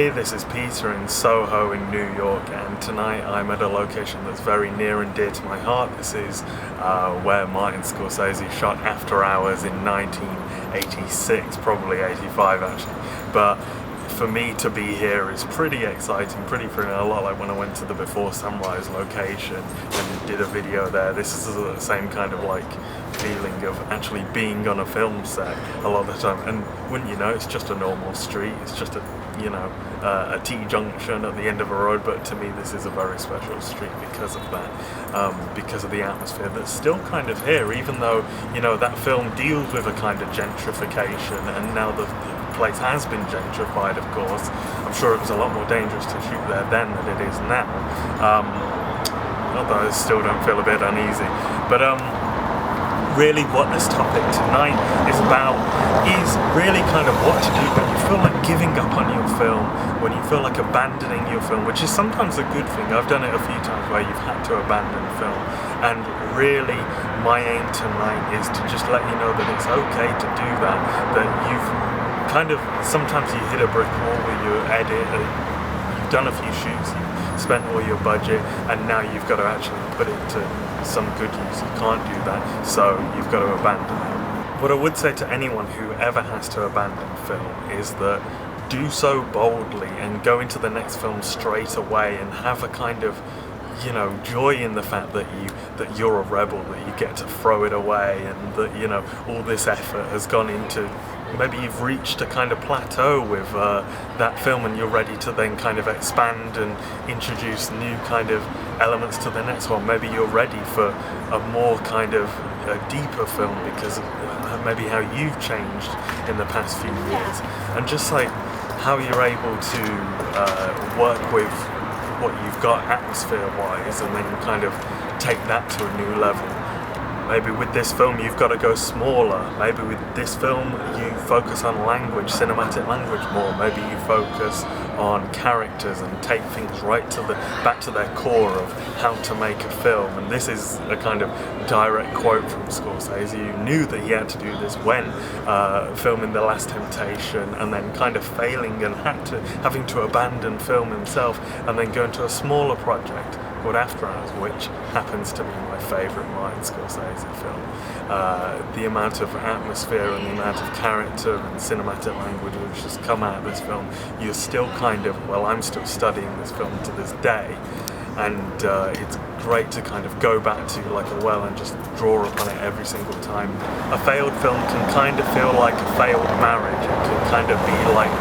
Hey, this is Peter in Soho in New York, and tonight I'm at a location that's very near and dear to my heart. This is where Martin Scorsese shot After Hours in 1986, probably 85 actually. But for me to be here is pretty exciting, pretty thrilling. A lot like when I went to the Before Sunrise location and did a video there. This is the same kind of like feeling of actually being on a film set a lot of the time. And wouldn't you know, it's just a normal street. It's just a T-junction at the end of a road, but to me this is a very special street because of that, because of the atmosphere that's still kind of here, even though, you know, that film deals with a kind of gentrification, and now the place has been gentrified, of course. I'm sure it was a lot more dangerous to shoot there then than it is now, although I still don't feel a bit uneasy. But really what this topic tonight is about is really kind of what to do when you feel like giving up on your film, when you feel like abandoning your film, which is sometimes a good thing. I've done it a few times where you've had to abandon film, and really my aim tonight is to just let you know that it's okay to do that, that you've kind of, sometimes you hit a brick wall with your edit, you've done a few shoots, you've spent all your budget, and now you've got to actually put it to some good use. You can't do that, so you've got to abandon it. What I would say to anyone who ever has to abandon film is that do so boldly and go into the next film straight away and have a kind of, you know, joy in the fact that you're a rebel, that you get to throw it away, and that, you know, all this effort has gone into, maybe you've reached a kind of plateau with that film and you're ready to then kind of expand and introduce new kind of elements to the next one. Maybe you're ready for a more kind of a deeper film because of maybe how you've changed in the past few years, and just like how you're able to work with what you've got atmosphere wise and then kind of take that to a new level. Maybe with this film you've got to go smaller. Maybe with this film you focus on language, cinematic language more. Maybe you focus on characters and take things right to back to their core of how to make a film. And this is a kind of direct quote from Scorsese, who knew that he had to do this when filming The Last Temptation, and then kind of failing and having to abandon film himself and then go into a smaller project called After Hours, which happens to be my favourite Martin Scorsese film. The amount of atmosphere and the amount of character and cinematic language which has come out of this film, you're still kind of, well, I'm still studying this film to this day, and it's great to kind of go back to like a well and just draw upon it every single time. A failed film can kind of feel like a failed marriage. It can kind of be like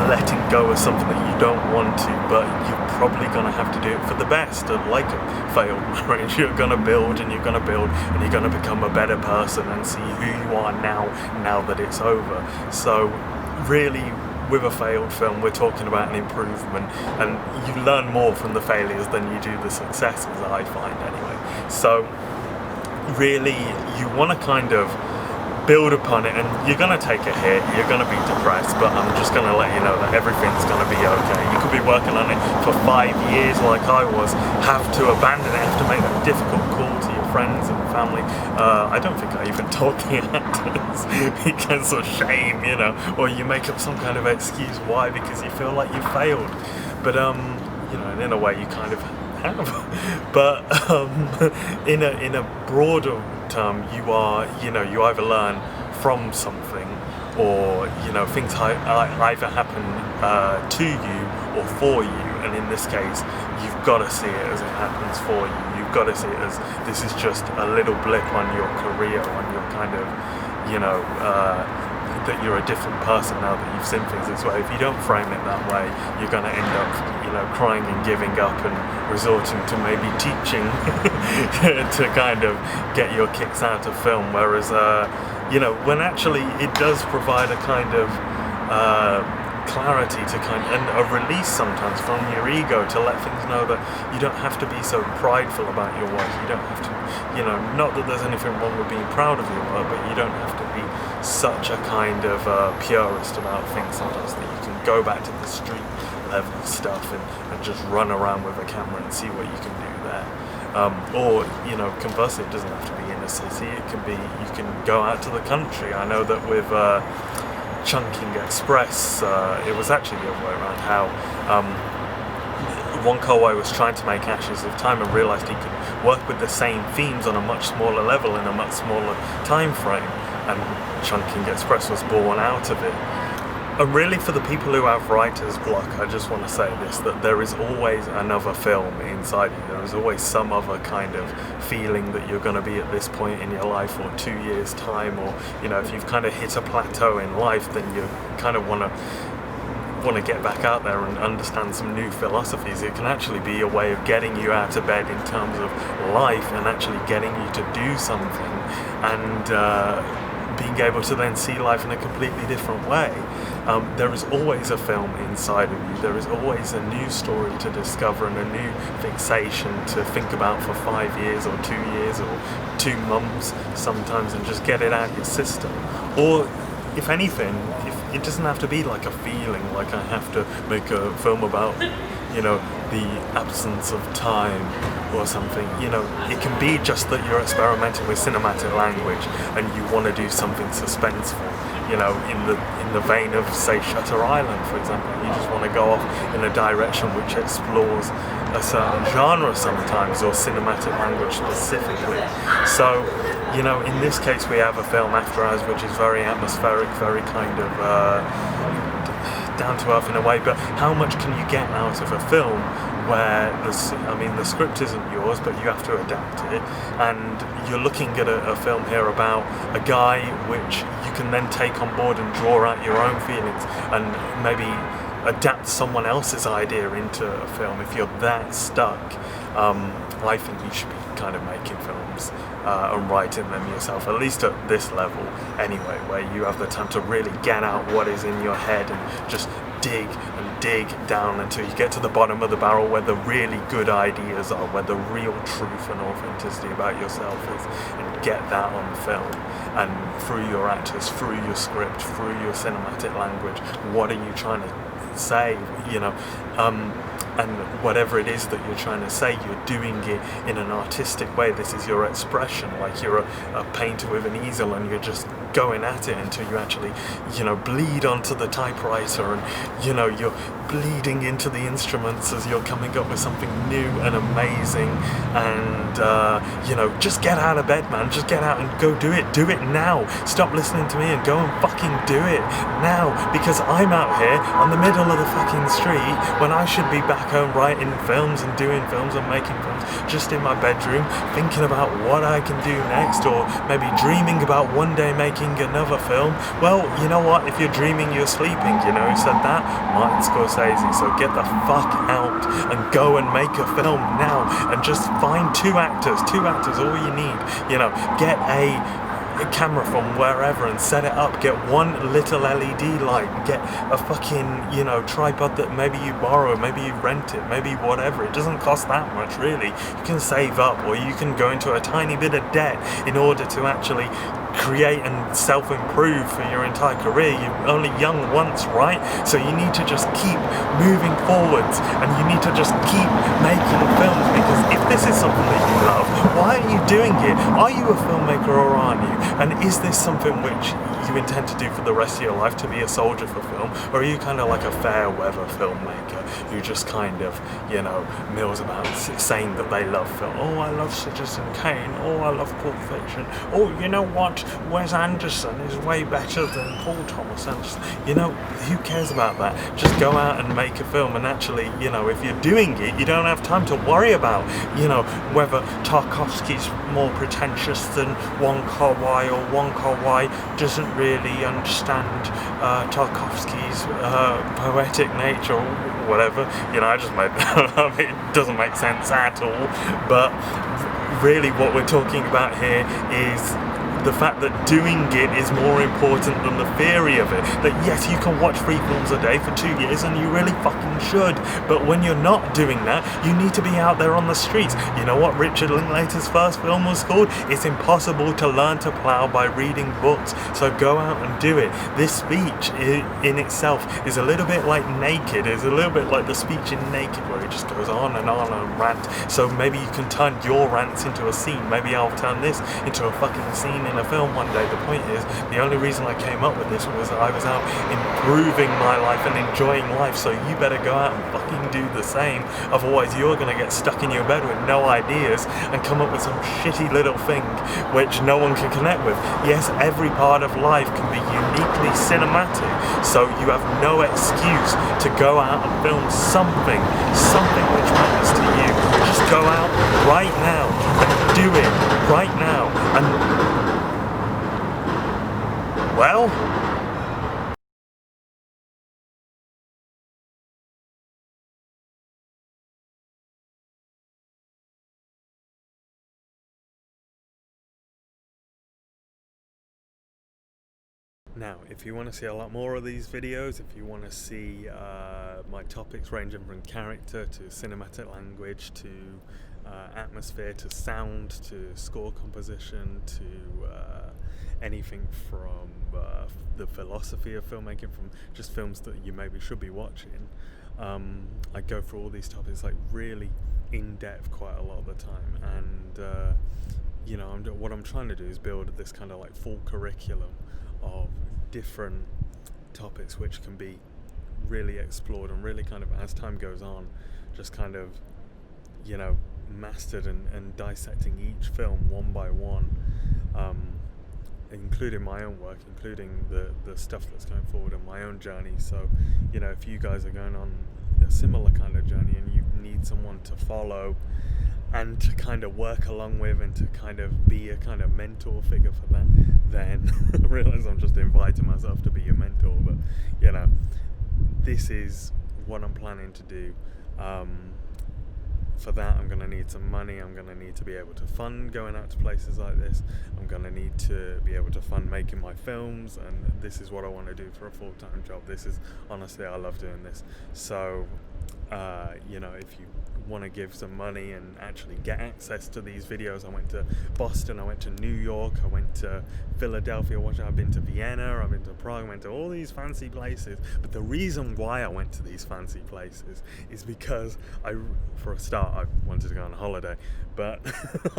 letting go of something that you don't want to, but you're probably going to have to do it for the best. And like a failed marriage, you're going to build and you're going to build and you're going to become a better person and see who you are now that it's over. So really, with a failed film, we're talking about an improvement, and you learn more from the failures than you do the successes, I find anyway. So really, you want to kind of build upon it, and you're going to take a hit, you're going to be depressed, but I'm just going to let you know that everything's going to be okay. You could be working on it for 5 years like I was, have to abandon it, have to make a difficult call to your friends and family. I don't think I even told the actors because of shame, you know, or you make up some kind of excuse why, because you feel like you failed. But you know, and in a way you kind of have. But in a broader term, you either learn from something, or, you know, things either happen to you or for you, and in this case you've got to see it as it happens for you. You've got to see it as this is just a little blip on your career, on your kind of, you know, that you're a different person now that you've seen things this way. If you don't frame it that way, you're going to end up, you know, crying and giving up and resorting to maybe teaching to kind of get your kicks out of film. Whereas, you know, when actually it does provide a kind of clarity to and a release sometimes from your ego, to let things know that you don't have to be so prideful about your work. You don't have to, you know, not that there's anything wrong with being proud of your work, but you don't have to be such a kind of purist about things sometimes, that you can go back to the street level stuff and just run around with a camera and see what you can do there. Or, you know, conversely, it doesn't have to be in a city. It can be, you can go out to the country. I know that with Chunking Express, it was actually the other way around, how Wong Kar-wai was trying to make Ashes of Time and realised he could work with the same themes on a much smaller level in a much smaller time frame, and Chunking Express was born out of it. And really, for the people who have writer's block, I just want to say this, that there is always another film inside you. There is always some other kind of feeling that you're going to be at this point in your life, or 2 years' time, or, you know, if you've kind of hit a plateau in life, then you kind of want to get back out there and understand some new philosophies. It can actually be a way of getting you out of bed in terms of life and actually getting you to do something, and being able to then see life in a completely different way. There is always a film inside of you. There is always a new story to discover and a new fixation to think about for 5 years or 2 years or 2 months sometimes, and just get it out of your system. Or if anything, if it doesn't have to be like a feeling, like I have to make a film about, you know, the absence of time or something. You know, it can be just that you're experimenting with cinematic language and you want to do something suspenseful, you know, in the vein of, say, Shutter Island, for example. You just want to go off in a direction which explores a certain genre sometimes, or cinematic language specifically. So, you know, in this case we have a film, After Hours, which is very atmospheric, very kind of down to earth in a way, but how much can you get out of a film where the script isn't yours, but you have to adapt it, and you're looking at a film here about a guy which you can then take on board and draw out your own feelings and maybe adapt someone else's idea into a film. If you're that stuck, I think you should be kind of making films and writing them yourself, at least at this level anyway, where you have the time to really get out what is in your head and just dig and dig down until you get to the bottom of the barrel, where the really good ideas are, where the real truth and authenticity about yourself is, and get that on film. And through your actors, through your script, through your cinematic language, what are you trying to say, you know, and whatever it is that you're trying to say, you're doing it in an artistic way. This is your expression, like you're a painter with an easel, and you're just going at it until you actually, you know, bleed onto the typewriter, and, you know, you're bleeding into the instruments as you're coming up with something new and amazing. And you know, just get out of bed, man. Just get out and go do it. Do it now. Stop listening to me and go and fucking do it now, because I'm out here on the middle of the fucking street when I should be back home writing films and doing films and making films, just in my bedroom thinking about what I can do next, or maybe dreaming about one day making another film. Well, you know what, if you're dreaming you're sleeping, you know who said that? Martin Scorsese. So get the fuck out and go and make a film now, and just find two actors, all you need, you know, get a camera from wherever and set it up, get one little LED light, get a fucking, you know, tripod that maybe you borrow, maybe you rent it, maybe whatever. It doesn't cost that much, really. You can save up, or you can go into a tiny bit of debt in order to actually create and self-improve for your entire career. You're only young once, right? So you need to just keep moving forwards, and you need to just keep making films, because if this is something that you love, why are you doing it? Are you a filmmaker or aren't you? And is this something which you intend to do for the rest of your life, to be a soldier for film? Or are you kind of like a fair weather filmmaker who just kind of, you know, mills about saying that they love film? Oh, I love Citizen Kane. Oh, I love Pulp Fiction. Oh, you know what? Wes Anderson is way better than Paul Thomas Anderson. You know, who cares about that? Just go out and make a film, and actually, you know, if you're doing it, you don't have time to worry about, you know, whether Tarkovsky's more pretentious than Wong Kar-wai, or Wong Kar-wai doesn't really understand Tarkovsky's poetic nature, or whatever. You know, I just made that up. It doesn't make sense at all. But really what we're talking about here is the fact that doing it is more important than the theory of it. That yes, you can watch 3 films a day for 2 years, and you really fucking should, but when you're not doing that, you need to be out there on the streets. You know what Richard Linklater's first film was called? It's Impossible to Learn to Plow by Reading Books. So go out and do it. This speech in itself is a little bit like Naked. It's a little bit like the speech in Naked, where it just goes on and rant. So maybe you can turn your rants into a scene. Maybe I'll turn this into a fucking scene in a film one day. The point is, the only reason I came up with this was I was out improving my life and enjoying life, so you better go out and fucking do the same, otherwise you're going to get stuck in your bed with no ideas and come up with some shitty little thing which no one can connect with. Yes, every part of life can be uniquely cinematic, so you have no excuse to go out and film something which matters to you. Just go out right now and do it right now. And well, now, if you want to see a lot more of these videos, if you want to see my topics ranging from character to cinematic language to atmosphere to sound to score composition to anything from the philosophy of filmmaking, from just films that you maybe should be watching, I go through all these topics like really in depth quite a lot of the time, and what I'm trying to do is build this kind of like full curriculum of different topics which can be really explored and really kind of, as time goes on, just kind of mastered and dissecting each film one by one, including my own work, including the stuff that's going forward in my own journey. So if you guys are going on a similar kind of journey and you need someone to follow and to kind of work along with and to kind of be a kind of mentor figure for that, then I realise I'm just inviting myself to be your mentor, but this is what I'm planning to do. For that, I'm going to need some money. I'm going to need to be able to fund going out to places like this. I'm going to need to be able to fund making my films, and this is what I want to do for a full-time job. This is, honestly, I love doing this. So, if you want to give some money and actually get access to these videos, I went to Boston, I went to New York, I went to Philadelphia, I've been to Vienna, I've been to Prague, I went to all these fancy places. But the reason why I went to these fancy places is because for a start, I wanted to go on holiday, but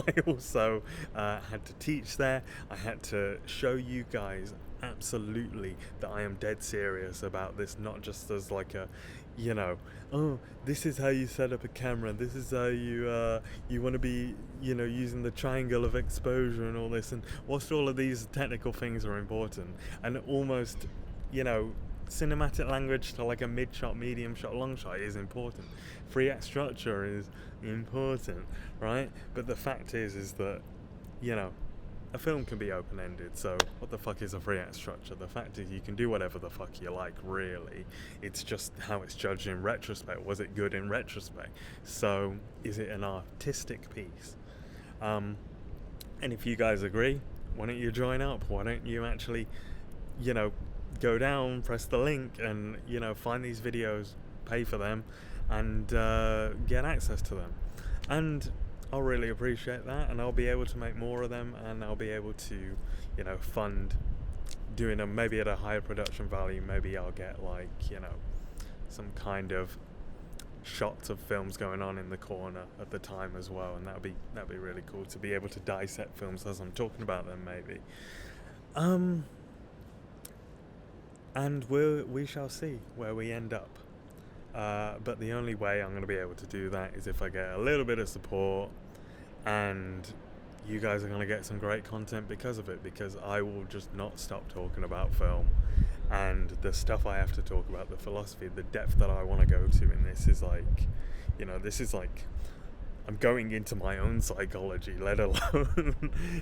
I also had to teach there. I had to show you guys absolutely that I am dead serious about this, not just as like a this is how you set up a camera, this is how you want to be using the triangle of exposure and all this, and whilst all of these technical things are important and almost cinematic language to like a mid shot, medium shot, long shot is important, 3-act structure is important, right? But the fact is that a film can be open-ended, so what the fuck is a 3-act structure? The fact is you can do whatever the fuck you like, really. It's just how it's judged in retrospect. Was it good in retrospect? So, is it an artistic piece? And if you guys agree, why don't you join up? Why don't you actually, go down, press the link, and, find these videos, pay for them, and get access to them. And I'll really appreciate that, and I'll be able to make more of them, and I'll be able to, fund doing them maybe at a higher production value. Maybe I'll get some kind of shots of films going on in the corner at the time as well, and that'd be really cool to be able to dissect films as I'm talking about them, maybe. And we shall see where we end up. But the only way I'm going to be able to do that is if I get a little bit of support, and you guys are going to get some great content because of it, because I will just not stop talking about film, and the stuff I have to talk about, the philosophy, the depth that I want to go to in this is I'm going into my own psychology, let alone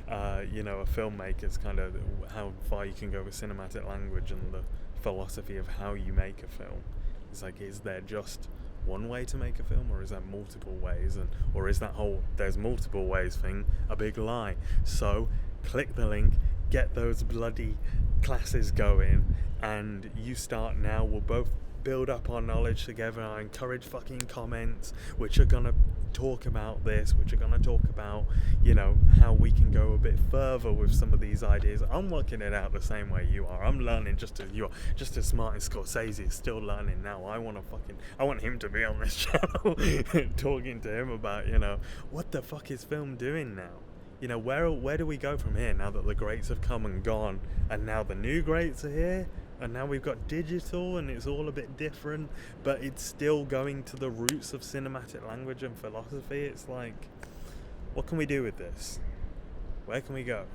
a filmmaker's kind of how far you can go with cinematic language and the philosophy of how you make a film. It's like, is there just one way to make a film, or is there multiple ways, or is that whole there's multiple ways thing a big lie? So click the link, get those bloody classes going, and you start now. We'll both build up our knowledge together. I encourage fucking comments which are gonna talk about this, which are gonna talk about how we can go a bit further with some of these ideas. I'm working it out the same way you are. I'm learning just as you are, just as smart as Scorsese is still learning now. I want him to be on this channel talking to him about what the fuck is film doing now. you know, where do we go from here now that the greats have come and gone, and now the new greats are here, and now we've got digital and it's all a bit different, but it's still going to the roots of cinematic language and philosophy. It's like, what can we do with this? Where can we go?